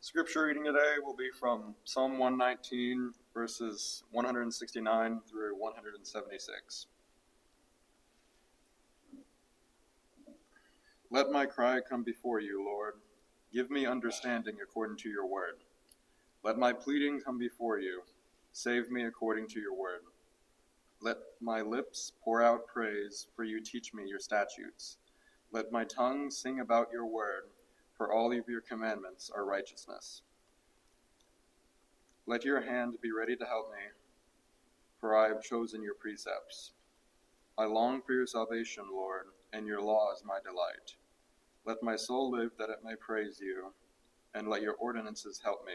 Scripture reading today will be from Psalm 119, verses 169 through 176. Let my cry come before you, Lord. Give me understanding according to your word. Let my pleading come before you. Save me according to your word. Let my lips pour out praise, for you teach me your statutes. Let my tongue sing about your word, for all of your commandments are righteousness. Let your hand be ready to help me, for I have chosen your precepts. I long for your salvation, Lord, and your law is my delight. Let my soul live that it may praise you, and let your ordinances help me.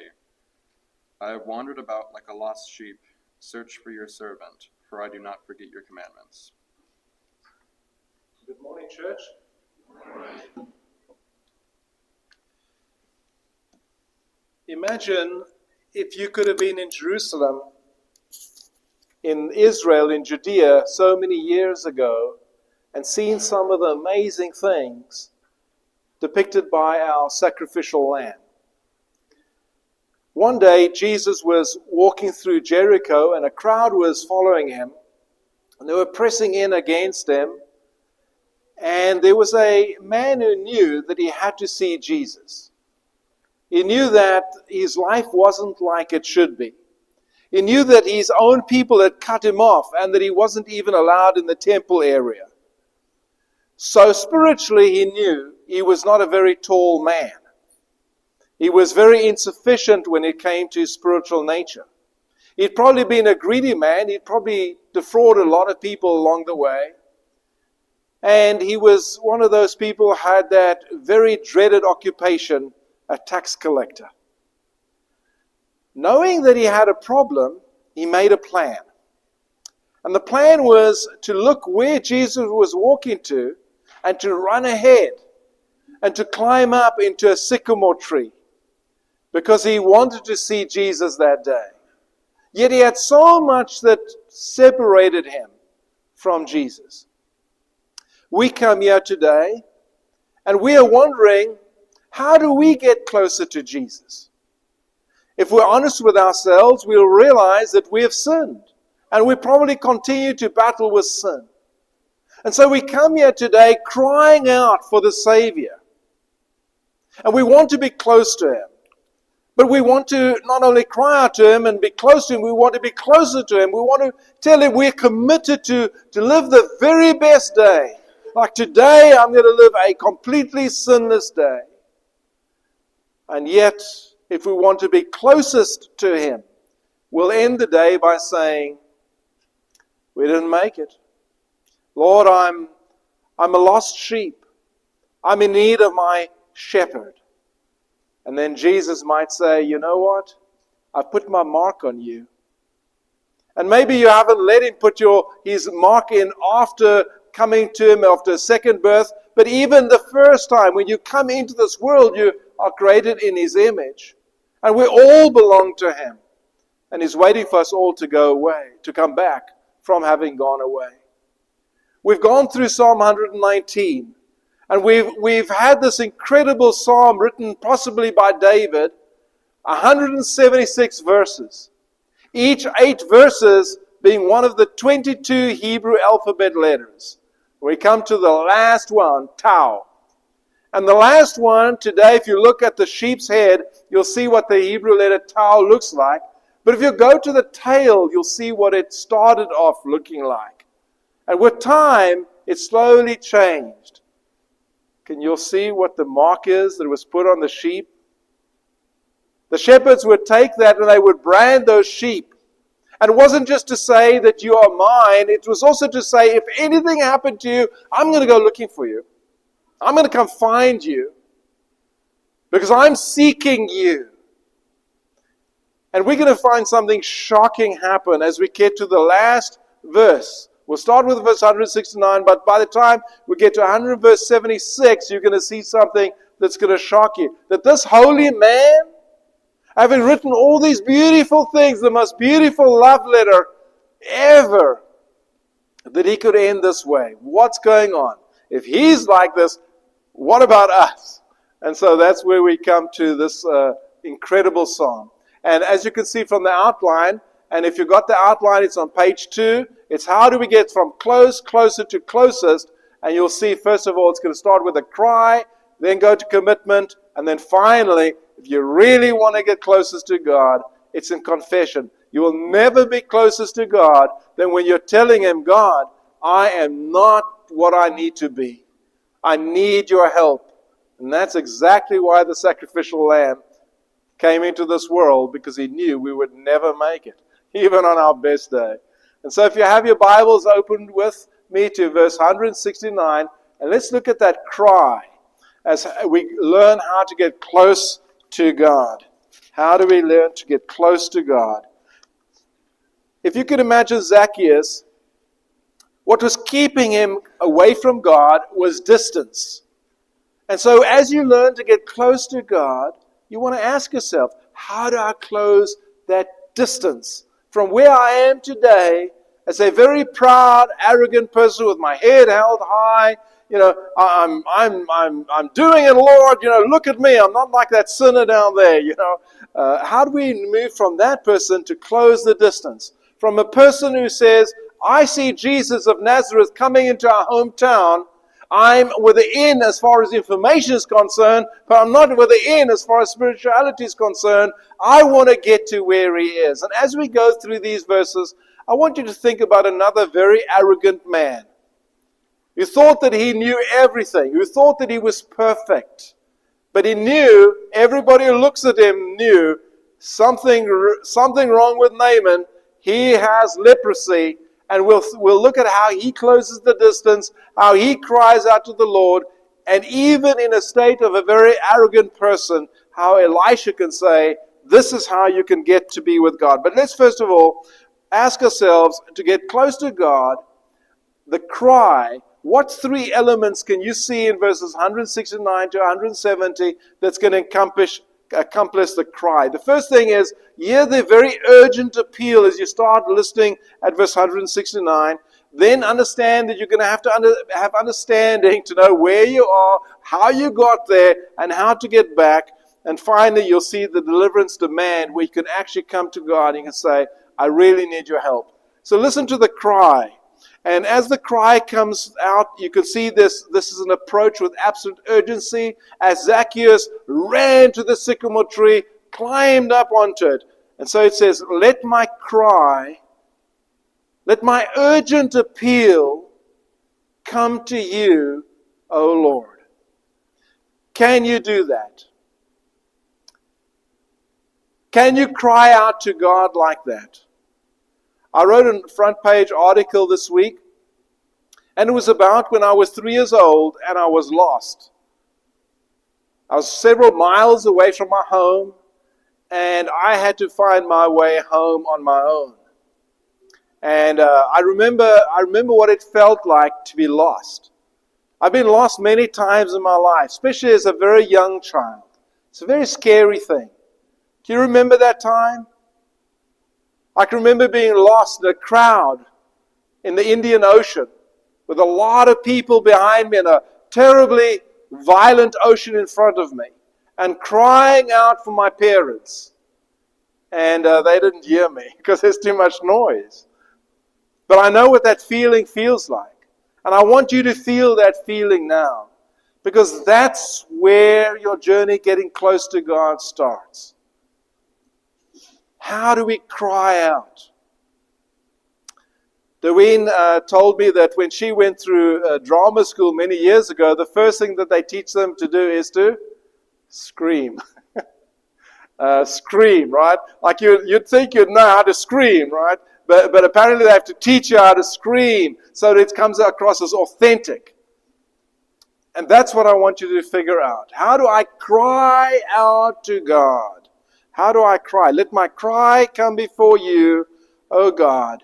I have wandered about like a lost sheep. Search for your servant, for I do not forget your commandments. Good morning, church. Good morning. Imagine if you could have been in Jerusalem, in Israel, in Judea, so many years ago, and seen some of the amazing things depicted by our sacrificial lamb. One day, Jesus was walking through Jericho, and a crowd was following him, and they were pressing in against him, and there was a man who knew that he had to see Jesus. He knew that his life wasn't like it should be. He knew that his own people had cut him off and that he wasn't even allowed in the temple area. So spiritually he knew he was not a very tall man. He was very insufficient when it came to his spiritual nature. He'd probably been a greedy man. He'd probably defrauded a lot of people along the way. And he was one of those people who had that very dreaded occupation, a tax collector. Knowing that he had a problem, he made a plan. And the plan was to look where Jesus was walking to and to run ahead and to climb up into a sycamore tree because he wanted to see Jesus that day. Yet he had so much that separated him from Jesus. We come here today and we are wondering, how do we get closer to Jesus? If we're honest with ourselves, we'll realize that we have sinned. And we probably continue to battle with sin. And so we come here today crying out for the Savior. And we want to be close to Him. But we want to not only cry out to Him and be close to Him, we want to be closer to Him. We want to tell Him we're committed to live the very best day. Like today, I'm going to live a completely sinless day. And yet, if we want to be closest to Him, we'll end the day by saying, we didn't make it. Lord, I'm a lost sheep. I'm in need of my shepherd. And then Jesus might say, you know what? I've put my mark on you. And maybe you haven't let Him put His mark in after coming to Him after a second birth. But even the first time, when you come into this world, you are created in His image. And we all belong to Him. And He's waiting for us all to go away, to come back from having gone away. We've gone through Psalm 119. And we've had this incredible psalm written possibly by David. 176 verses. Each 8 verses being one of the 22 Hebrew alphabet letters. We come to the last one, Tau. And the last one today, if you look at the sheep's head, you'll see what the Hebrew letter Tau looks like. But if you go to the tail, you'll see what it started off looking like. And with time, it slowly changed. Can you see what the mark is that was put on the sheep? The shepherds would take that and they would brand those sheep. And it wasn't just to say that you are mine. It was also to say, if anything happened to you, I'm going to go looking for you. I'm going to come find you. Because I'm seeking you. And we're going to find something shocking happen as we get to the last verse. We'll start with verse 169, but by the time we get to 100 verse 76, you're going to see something that's going to shock you. That this holy man, having written all these beautiful things, the most beautiful love letter ever, that he could end this way. What's going on? If he's like this, what about us? And so that's where we come to this incredible psalm. And as you can see from the outline, and if you've got the outline, it's on page 2. It's how do we get from closer to closest. And you'll see, first of all, it's going to start with a cry, then go to commitment, and then finally, if you really want to get closest to God, it's in confession. You will never be closest to God than when you're telling Him, God, I am not what I need to be. I need your help. And that's exactly why the sacrificial lamb came into this world, because He knew we would never make it, even on our best day. And so if you have your Bibles opened with me to verse 169, and let's look at that cry as we learn how to get close to God. How do we learn to get close to God? If you could imagine Zacchaeus, what was keeping him away from God was distance. And so as you learn to get close to God, you want to ask yourself, how do I close that distance from where I am today as a very proud, arrogant person with my head held high? You know, I'm doing it, Lord. You know, look at me. I'm not like that sinner down there. You know, how do we move from that person to close the distance? From a person who says, I see Jesus of Nazareth coming into our hometown. I'm within as far as information is concerned, but I'm not within as far as spirituality is concerned. I want to get to where He is. And as we go through these verses, I want you to think about another very arrogant man who thought that he knew everything, who thought that he was perfect. But he knew, everybody who looks at him knew, something wrong with Naaman. He has leprosy. And we'll look at how he closes the distance, how he cries out to the Lord, and even in a state of a very arrogant person, how Elisha can say, this is how you can get to be with God. But let's first of all ask ourselves, to get close to God, the cry, what 3 elements can you see in verses 169 to 170 that's going to accomplish the cry? The first thing is, hear the very urgent appeal as you start listening at verse 169. Then understand that you're going to have understanding to know where you are, how you got there, and how to get back. And finally, you'll see the deliverance demand where you can actually come to God and you can say, I really need your help. So listen to the cry. And as the cry comes out, you can see this is an approach with absolute urgency. As Zacchaeus ran to the sycamore tree, climbed up onto it. And so it says, let my cry, let my urgent appeal come to you, O Lord. Can you do that? Can you cry out to God like that? I wrote a front page article this week, and it was about when I was 3 years old and I was lost. I was several miles away from my home, and I had to find my way home on my own. And I remember what it felt like to be lost. I've been lost many times in my life, especially as a very young child. It's a very scary thing. Do you remember that time? I can remember being lost in a crowd in the Indian Ocean with a lot of people behind me and a terribly violent ocean in front of me, and crying out for my parents. And they didn't hear me because there's too much noise. But I know what that feeling feels like. And I want you to feel that feeling now, because that's where your journey getting close to God starts. How do we cry out? Doreen told me that when she went through drama school many years ago, the first thing that they teach them to do is to scream. Scream, right? Like you'd think you'd know how to scream, right? But apparently they have to teach you how to scream so that it comes across as authentic. And that's what I want you to figure out. How do I cry out to God? How do I cry? Let my cry come before you, O God.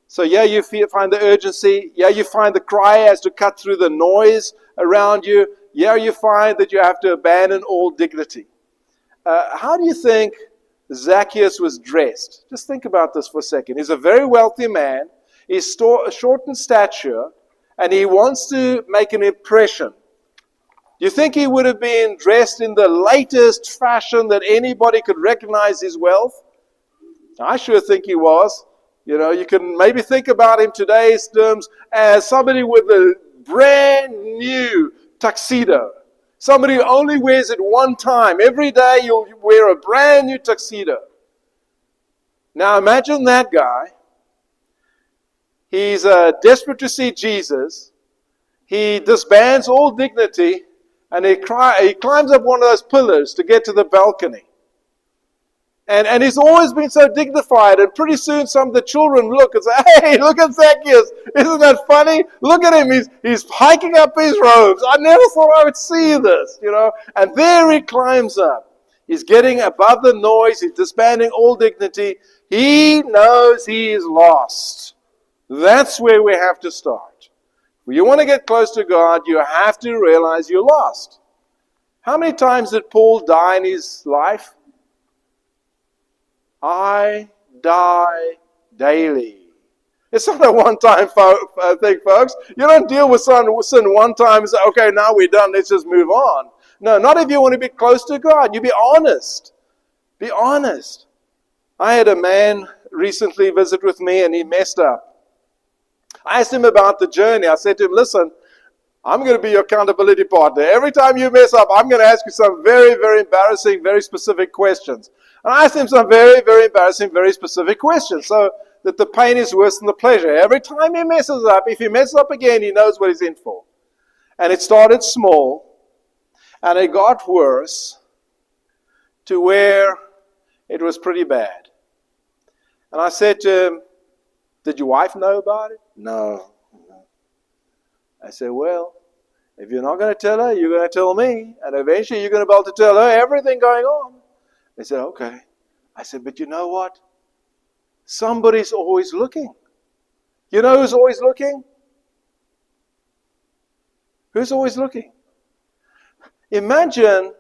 So yeah, you find the urgency. Yeah, you find the cry has to cut through the noise around you. Yeah, you find that you have to abandon all dignity. How do you think Zacchaeus was dressed? Just think about this for a second. He's a very wealthy man. He's short in stature, and he wants to make an impression. Do you think he would have been dressed in the latest fashion that anybody could recognize his wealth? I sure think he was. You can maybe think about him today's terms as somebody with a brand new tuxedo. Somebody who only wears it one time. Every day you'll wear a brand new tuxedo. Now imagine that guy. He's desperate to see Jesus. He disbands all dignity, and he climbs up one of those pillars to get to the balcony. And he's always been so dignified, and pretty soon some of the children look and say, "Hey, look at Zacchaeus. Isn't that funny? Look at him. He's hiking up his robes. I never thought I would see this, And there he climbs up. He's getting above the noise. He's disbanding all dignity. He knows he is lost. That's where we have to start. When you want to get close to God, you have to realize you're lost. How many times did Paul die in his life? I die daily. It's not a one-time thing, folks. You don't deal with sin one time and say, okay, now we're done, let's just move on. No, not if you want to be close to God. You be honest. Be honest. I had a man recently visit with me, and he messed up. I asked him about the journey. I said to him, listen, I'm going to be your accountability partner. Every time you mess up, I'm going to ask you some very, very embarrassing, very specific questions. And I asked him some very, very embarrassing, very specific questions, so that the pain is worse than the pleasure. Every time he messes up, if he messes up again, he knows what he's in for. And it started small, and it got worse to where it was pretty bad. And I said to him, did your wife know about it? No. I said, well, if you're not going to tell her, you're going to tell me. And eventually you're going to be able to tell her everything going on. They said, okay. I said, but you know what? Somebody's always looking. You know who's always looking? Who's always looking? Imagine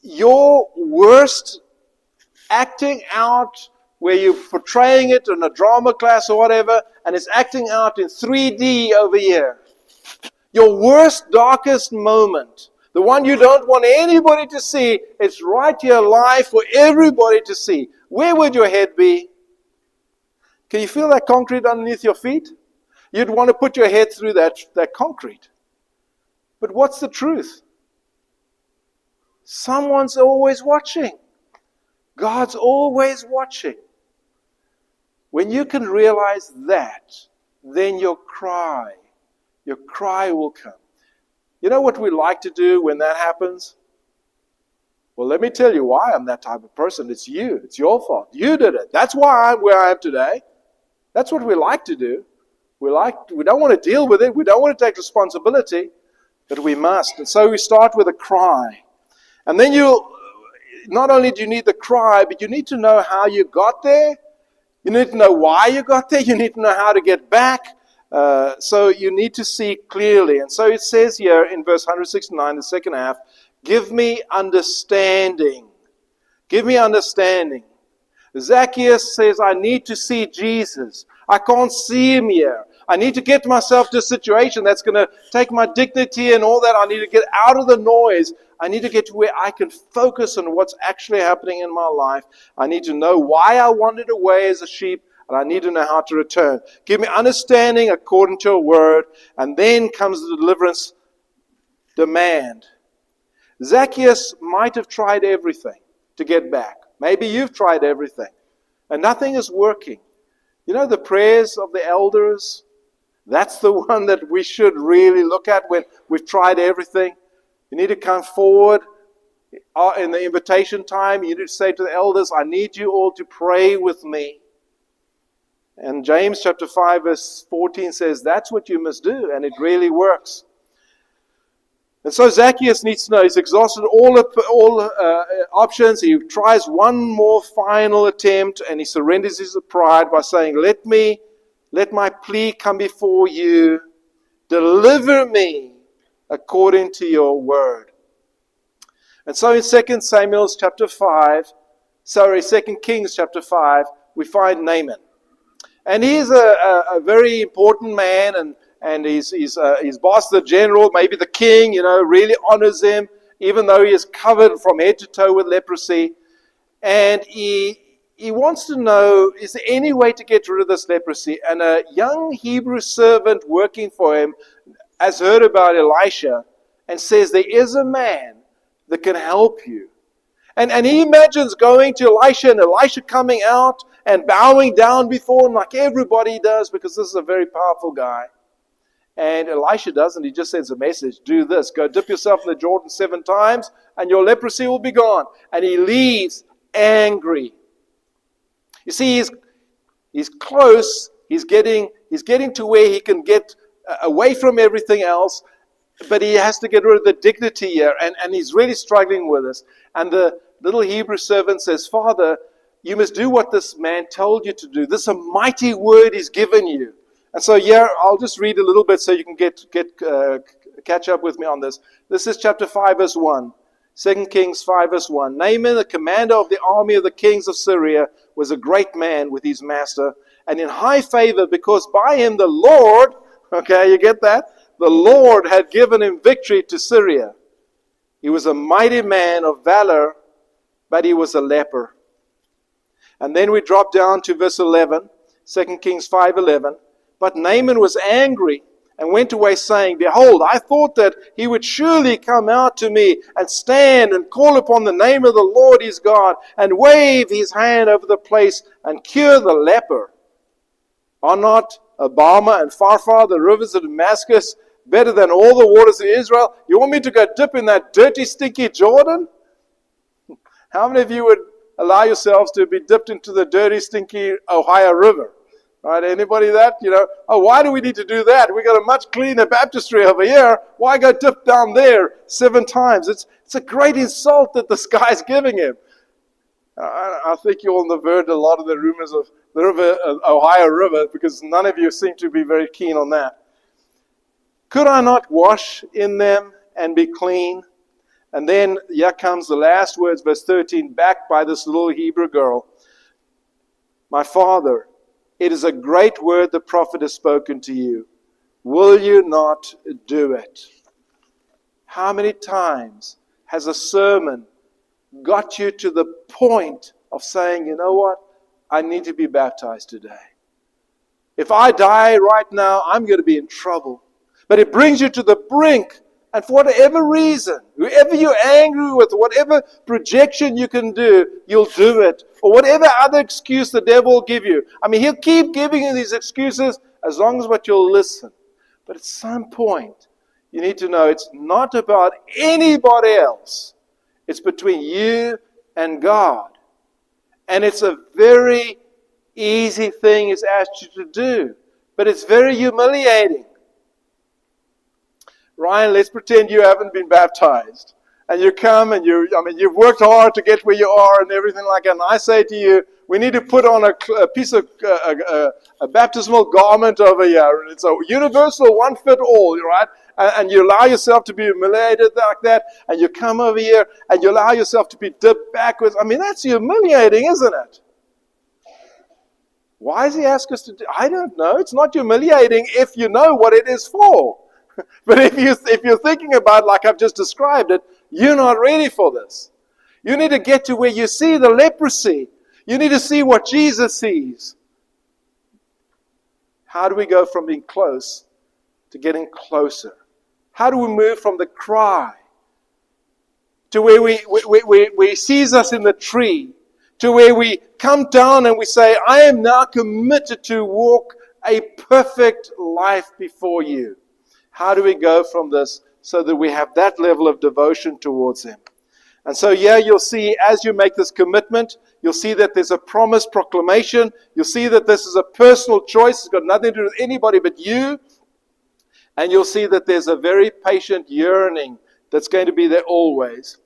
your worst acting out where you're portraying it in a drama class or whatever, and it's acting out in 3D over here. Your worst, darkest moment, the one you don't want anybody to see, it's right here live for everybody to see. Where would your head be? Can you feel that concrete underneath your feet? You'd want to put your head through that concrete. But what's the truth? Someone's always watching. God's always watching. When you can realize that, then your cry will come. You know what we like to do when that happens? Well, let me tell you why I'm that type of person. It's you. It's your fault. You did it. That's why I'm where I am today. That's what we like to do. We don't want to deal with it. We don't want to take responsibility, but we must. And so we start with a cry. And then not only do you need the cry, but you need to know how you got there. You need to know why you got there. You need to know how to get back. So you need to see clearly. And so it says here in verse 169, the second half, give me understanding. Give me understanding. Zacchaeus says, I need to see Jesus. I can't see him here. I need to get myself to a situation that's going to take my dignity and all that. I need to get out of the noise. I need to get to where I can focus on what's actually happening in my life. I need to know why I wandered away as a sheep, and I need to know how to return. Give me understanding according to your word. And then comes the deliverance demand. Zacchaeus might have tried everything to get back. Maybe you've tried everything, and nothing is working. You know the prayers of the elders? That's the one that we should really look at when we've tried everything. You need to come forward in the invitation time. You need to say to the elders, I need you all to pray with me. And James chapter 5 verse 14 says that's what you must do, and it really works. And so Zacchaeus needs to know he's exhausted all options. He tries one more final attempt, and he surrenders his pride by saying, let my plea come before you. Deliver me according to your word. And so in 2 Kings chapter 5, we find Naaman. And he's a very important man, and his boss, the general, maybe the king, really honors him, even though he is covered from head to toe with leprosy. And he wants to know, is there any way to get rid of this leprosy? And a young Hebrew servant working for him has heard about Elisha and says, there is a man that can help you. And he imagines going to Elisha and Elisha coming out and bowing down before him like everybody does, because this is a very powerful guy. And Elisha doesn't. He just sends a message, do this. Go dip yourself in the Jordan 7 times and your leprosy will be gone. And he leaves angry. You see, he's close. He's getting to where he can get away from everything else, but he has to get rid of the dignity here, and he's really struggling with this. And the little Hebrew servant says, Father, you must do what this man told you to do. This is a mighty word he's given you. And so, I'll just read a little bit so you can catch up with me on this. This is chapter 5, verse 1. 2 Kings 5, verse 1. Naaman, the commander of the army of the kings of Syria, was a great man with his master, and in high favor, because by him the Lord, okay, you get that? The Lord had given him victory to Syria. He was a mighty man of valor, but he was a leper. And then we drop down to verse 11, 2 Kings 5:11. But Naaman was angry and went away saying, Behold, I thought that he would surely come out to me and stand and call upon the name of the Lord his God and wave his hand over the place and cure the leper. Are not Abama and Pharpar, the rivers of Damascus, better than all the waters of Israel? You want me to go dip in that dirty, stinky Jordan? How many of you would allow yourselves to be dipped into the dirty, stinky Ohio River? Right? Anybody that? Why do we need to do that? We got a much cleaner baptistry over here. Why go dip down there 7 times? It's a great insult that this guy's giving him. I think you all have heard a lot of the rumors of the Ohio River, because none of you seem to be very keen on that. Could I not wash in them and be clean? And then here comes the last words, verse 13, backed by this little Hebrew girl. My father, it is a great word the prophet has spoken to you. Will you not do it? How many times has a sermon got you to the point of saying, you know what? I need to be baptized today. If I die right now, I'm going to be in trouble. But it brings you to the brink, and for whatever reason, whoever you're angry with, whatever projection you can do, you'll do it. Or whatever other excuse the devil will give you. I mean, he'll keep giving you these excuses as long as you'll listen. But at some point, you need to know it's not about anybody else. It's between you and God. And it's a very easy thing He's asked you to do. But it's very humiliating. Ryan, let's pretend you haven't been baptized. And you come and you've worked hard to get where you are and everything like that. And I say to you, we need to put on a piece of a baptismal garment over here. It's a universal one fit all, right? And you allow yourself to be humiliated like that. And you come over here and you allow yourself to be dipped backwards. I mean, that's humiliating, isn't it? Why does He ask us to do? I don't know. It's not humiliating if you know what it is for. But if you're thinking about it like I've just described it, you're not ready for this. You need to get to where you see the leprosy. You need to see what Jesus sees. How do we go from being close to getting closer? How do we move from the cry to where He sees us in the tree, to where we come down and we say, I am now committed to walk a perfect life before you? How do we go from this so that we have that level of devotion towards Him? And so you'll see as you make this commitment, you'll see that there's a promise proclamation. You'll see that this is a personal choice. It's got nothing to do with anybody but you. And you'll see that there's a very patient yearning that's going to be there always.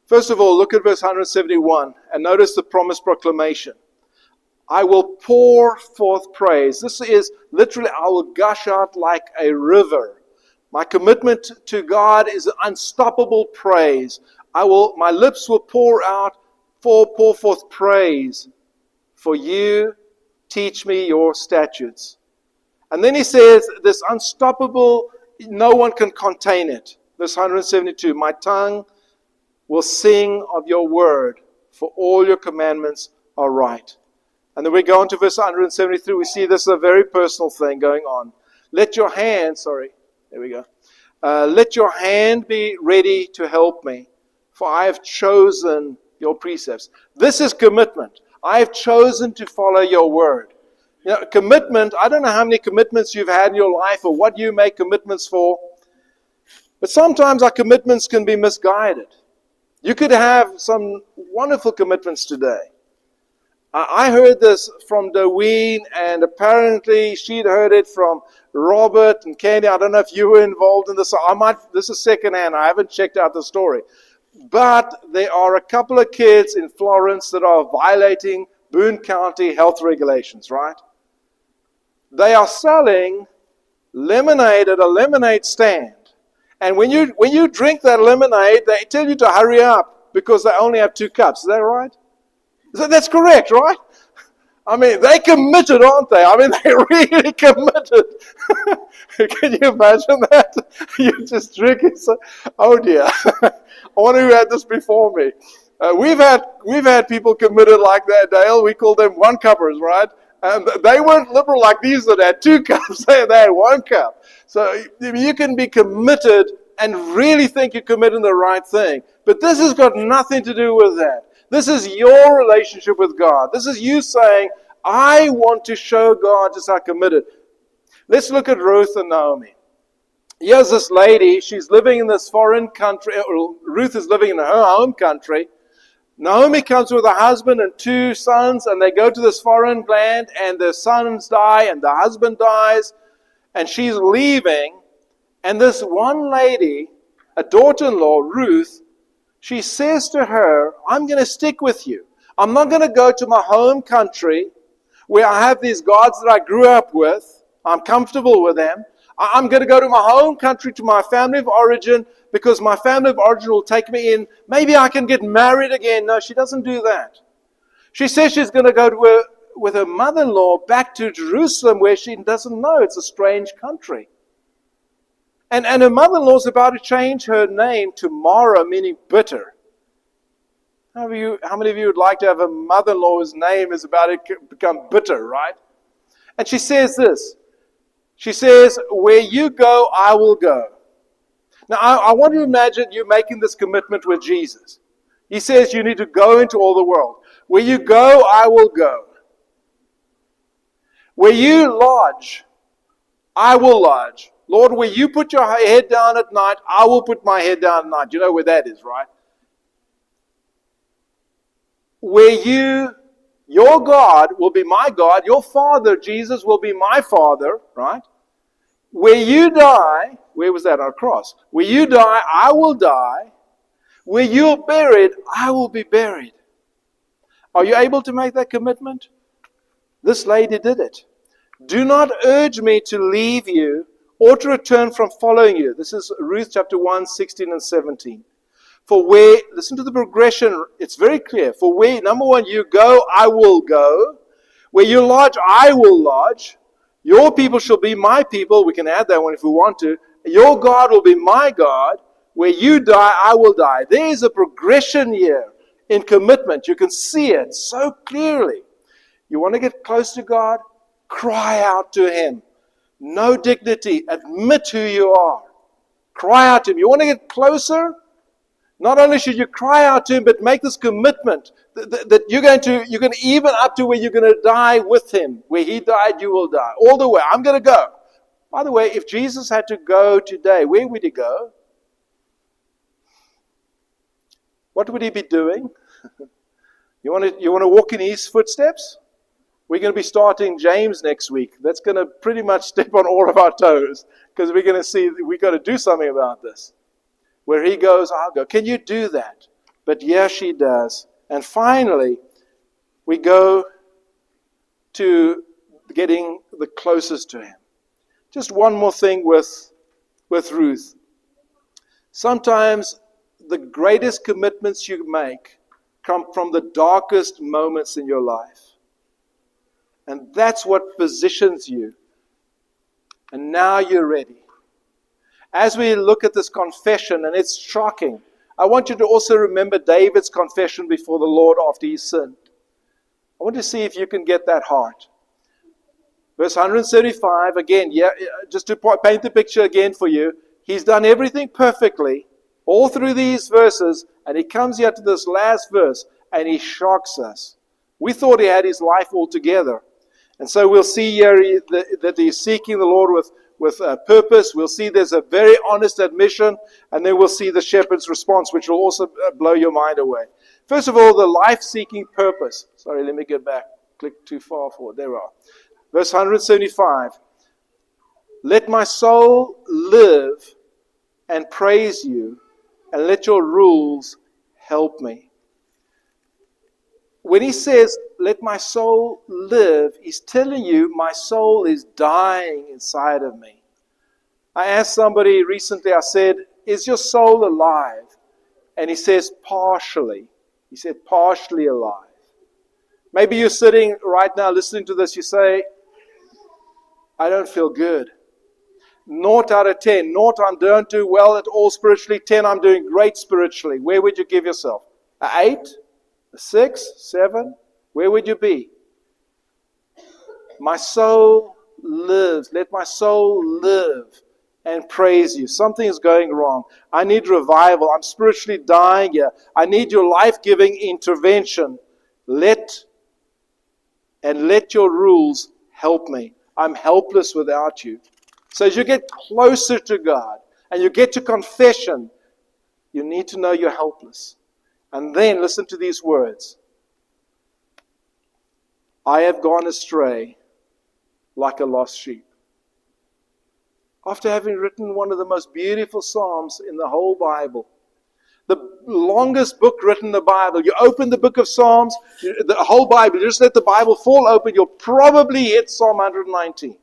First of all, look at verse 171 and notice the promise proclamation. I will pour forth praise. This is literally, I will gush out like a river. My commitment to God is unstoppable praise. My lips will pour forth praise. For you teach me your statutes. And then he says, this unstoppable, no one can contain it. Verse 172, my tongue will sing of your word, for all your commandments are right. And then we go on to verse 173. We see this is a very personal thing going on. Let your hand be ready to help me, for I have chosen your precepts. This is commitment. I have chosen to follow your word. You know, commitment, I don't know how many commitments you've had in your life or what you make commitments for, but sometimes our commitments can be misguided. You could have some wonderful commitments today. I heard this from Deween, and apparently she'd heard it from Robert and Candy. I don't know if you were involved in this. This is secondhand. I haven't checked out the story. But there are a couple of kids in Florence that are violating Boone County health regulations, right? They are selling lemonade at a lemonade stand. And when you drink that lemonade, they tell you to hurry up because they only have 2 cups. Is that right? So that's correct, right? I mean, they committed, aren't they? I mean, they really committed. Can you imagine that? You're just drinking. Oh dear. I wonder who had this before me. We've had people committed like that, Dale. We call them one-cuppers, right? And they weren't liberal like these that had 2 cups. They had 1 cup. So you can be committed and really think you're committing the right thing. But this has got nothing to do with that. This is your relationship with God. This is you saying, I want to show God just how committed. Let's look at Ruth and Naomi. Here's this lady. She's living in this foreign country. Ruth is living in her home country. Naomi comes with her husband and 2 sons, and they go to this foreign land, and their sons die, and the husband dies, and she's leaving. And this one lady, a daughter-in-law, Ruth, she says to her, I'm going to stick with you. I'm not going to go to my home country where I have these gods that I grew up with. I'm comfortable with them. I'm going to go to my home country, to my family of origin, because my family of origin will take me in. Maybe I can get married again. No, she doesn't do that. She says she's going to go with her mother-in-law back to Jerusalem, where she doesn't know. It's a strange country. And her mother-in-law is about to change her name to Mara, meaning bitter. How many of you would like to have a mother-in-law whose name is about to become bitter, right? And she says this. She says, where you go, I will go. Now, I want to imagine you making this commitment with Jesus. He says you need to go into all the world. Where you go, I will go. Where you lodge, I will lodge. Lord, where you put your head down at night, I will put my head down at night. You know where that is, right? Where your God will be my God, your Father, Jesus, will be my Father, right? Where you die, where was that on a cross? Where you die, I will die. Where you're buried, I will be buried. Are you able to make that commitment? This lady did it. Do not urge me to leave you or to return from following you. This is Ruth chapter 1, 16 and 17. For where, listen to the progression, it's very clear. For where, number 1, you go, I will go. Where you lodge, I will lodge. Your people shall be my people. We can add that one if we want to. Your God will be my God. Where you die, I will die. There is a progression here in commitment. You can see it so clearly. You want to get close to God? Cry out to Him. No dignity. Admit who you are. Cry out to Him. You want to get closer? Not only should you cry out to Him, but make this commitment that you're going to even up to where you're going to die with Him. Where He died, you will die. All the way. I'm going to go. By the way, if Jesus had to go today, where would He go? What would He be doing? You want to walk in His footsteps? We're going to be starting James next week. That's going to pretty much step on all of our toes because we're going to see we've got to do something about this. Where He goes, I'll go. Can you do that? But yeah, she does. And finally, we go to getting the closest to Him. Just one more thing with Ruth. Sometimes the greatest commitments you make come from the darkest moments in your life. And that's what positions you And now you're ready. As we look at this confession, and it's shocking, I want you to also remember David's confession before the Lord after he sinned. I want to see if you can get that heart. Verse 135, again, just to paint the picture again for you, he's done everything perfectly, all through these verses, and he comes here to this last verse, and he shocks us. We thought he had his life all together. And so we'll see here that he's seeking the Lord with purpose. We'll see there's a very honest admission, and then we'll see the shepherd's response, which will also blow your mind away. First of all, the life-seeking purpose. Sorry, let me get back. Click too far forward. There we are. Verse 175. Let my soul live and praise you, and let your rules help me. When he says, let my soul live, he's telling you my soul is dying inside of me. I asked somebody recently, I said, is your soul alive? And he says, partially. He said, partially alive. Maybe you're sitting right now listening to this, you say, I don't feel good. 0 out of 10. 0, I don't do well at all spiritually. 10, I'm doing great spiritually. Where would you give yourself? An 8? A 6? 7? Where would you be? My soul lives. Let my soul live and praise you. Something is going wrong. I need revival. I'm spiritually dying here. I need your life-giving intervention. Let your rules help me. I'm helpless without you. So as you get closer to God and you get to confession, you need to know you're helpless. And then listen to these words. I have gone astray like a lost sheep. After having written one of the most beautiful Psalms in the whole Bible, the longest book written in the Bible, you open the book of Psalms, the whole Bible, you just let the Bible fall open, you'll probably hit Psalm 119.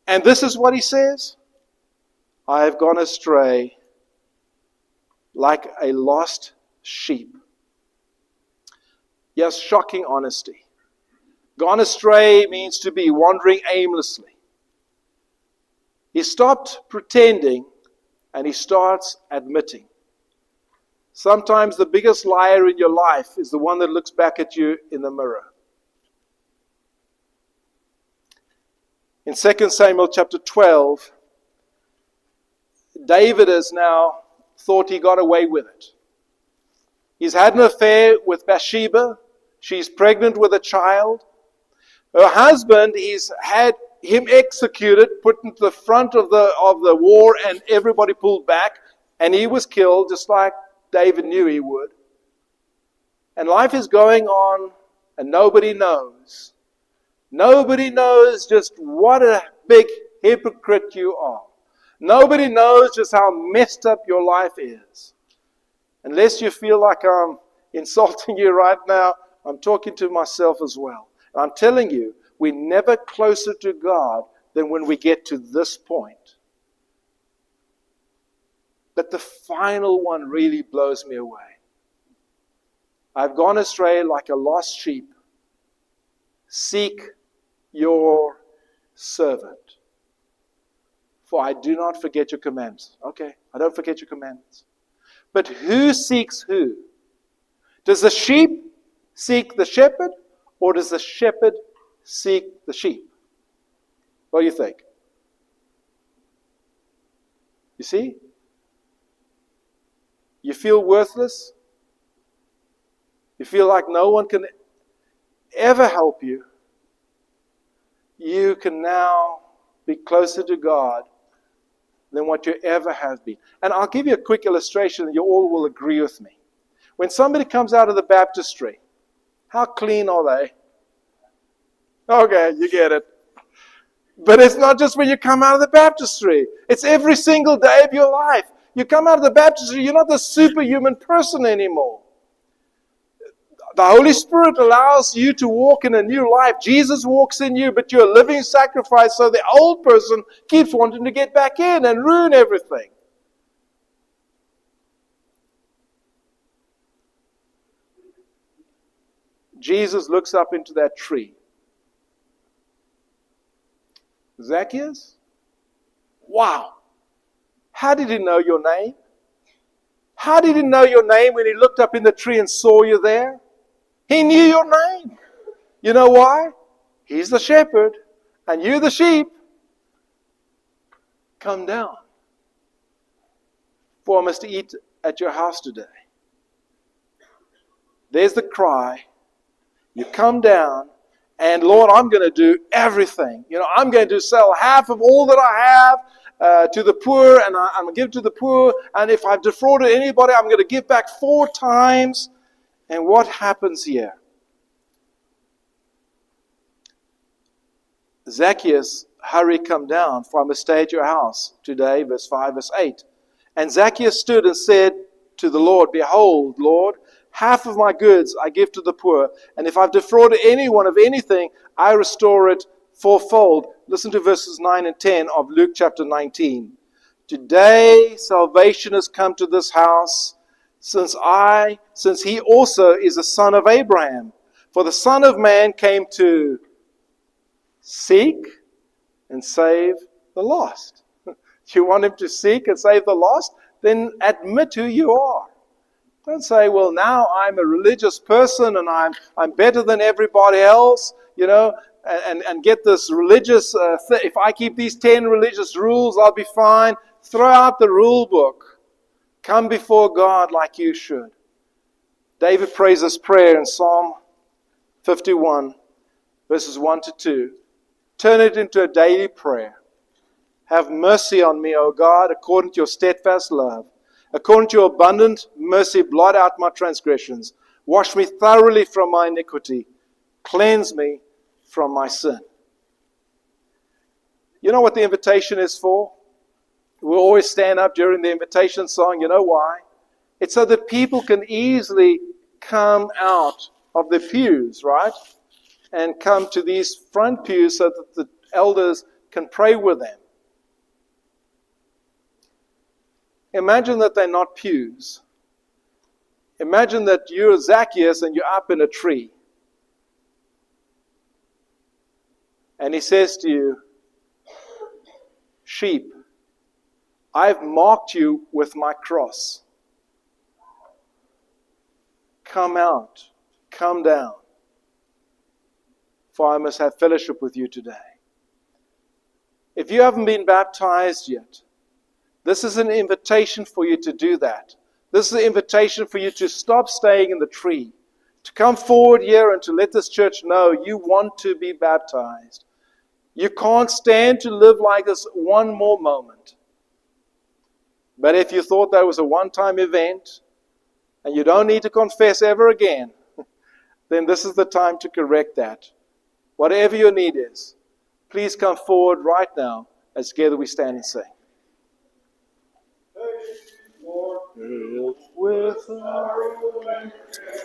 And this is what he says. I have gone astray like a lost sheep. Yes, shocking honesty. Gone astray means to be wandering aimlessly. He stopped pretending and he starts admitting. Sometimes the biggest liar in your life is the one that looks back at you in the mirror. In 2 Samuel chapter 12, David has now thought he got away with it. He's had an affair with Bathsheba. She's pregnant with a child. Her husband, he's had him executed, put into the front of the war, and everybody pulled back, and he was killed just like David knew he would. And life is going on, and nobody knows. Nobody knows just what a big hypocrite you are. Nobody knows just how messed up your life is. Unless you feel like I'm insulting you right now, I'm talking to myself as well. And I'm telling you, we're never closer to God than when we get to this point. But the final one really blows me away. I've gone astray like a lost sheep. Seek your servant. For I do not forget your commandments. Okay, I don't forget your commandments. But who seeks who? Does the sheep seek the shepherd, or does the shepherd seek the sheep? What do you think? You see? You feel worthless? You feel like no one can ever help you? You can now be closer to God than what you ever have been. And I'll give you a quick illustration and you all will agree with me. When somebody comes out of the baptistry, how clean are they? Okay, you get it. But it's not just when you come out of the baptistry. It's every single day of your life. You come out of the baptistry, you're not the superhuman person anymore. The Holy Spirit allows you to walk in a new life. Jesus walks in you, but you're a living sacrifice, so the old person keeps wanting to get back in and ruin everything. Jesus looks up into that tree. Zacchaeus? Wow. How did he know your name? How did he know your name when he looked up in the tree and saw you there? He knew your name. You know why? He's the shepherd, and you the sheep. Come down, for I must eat at your house today. There's the cry. You come down, and Lord, I'm going to do everything. I'm going to sell half of all that I have to the poor, and I'm going to give to the poor. And if I've defrauded anybody, I'm going to give back 4 times. And what happens here? Zacchaeus, hurry, come down, for I must stay at your house today, verse 5, verse 8. And Zacchaeus stood and said to the Lord, Behold, Lord, half of my goods I give to the poor, and if I've defrauded anyone of anything, I restore it fourfold. Listen to verses 9 and 10 of Luke chapter 19. Today salvation has come to this house, since he also is a son of Abraham. For the Son of Man came to seek and save the lost. You want him to seek and save the lost? Then admit who you are. Don't say, well, now I'm a religious person and I'm better than everybody else, and get this religious, if I keep these 10 religious rules, I'll be fine. Throw out the rule book. Come before God like you should. David prays this prayer in Psalm 51, verses 1 to 2. Turn it into a daily prayer. Have mercy on me, O God, according to your steadfast love. According to your abundant mercy, blot out my transgressions. Wash me thoroughly from my iniquity. Cleanse me from my sin. You know what the invitation is for? We'll always stand up during the invitation song. You know why? It's so that people can easily come out of the pews, right? And come to these front pews so that the elders can pray with them. Imagine that they're not pews. Imagine that you're Zacchaeus and you're up in a tree. And he says to you, sheep, I've marked you with my cross. Come out, come down, for I must have fellowship with you today. If you haven't been baptized yet, this is an invitation for you to do that. This is an invitation for you to stop staying in the tree, to come forward here and to let this church know you want to be baptized. You can't stand to live like this one more moment. But if you thought that was a one-time event and you don't need to confess ever again, then this is the time to correct that. Whatever your need is, please come forward right now as together we stand and sing. With our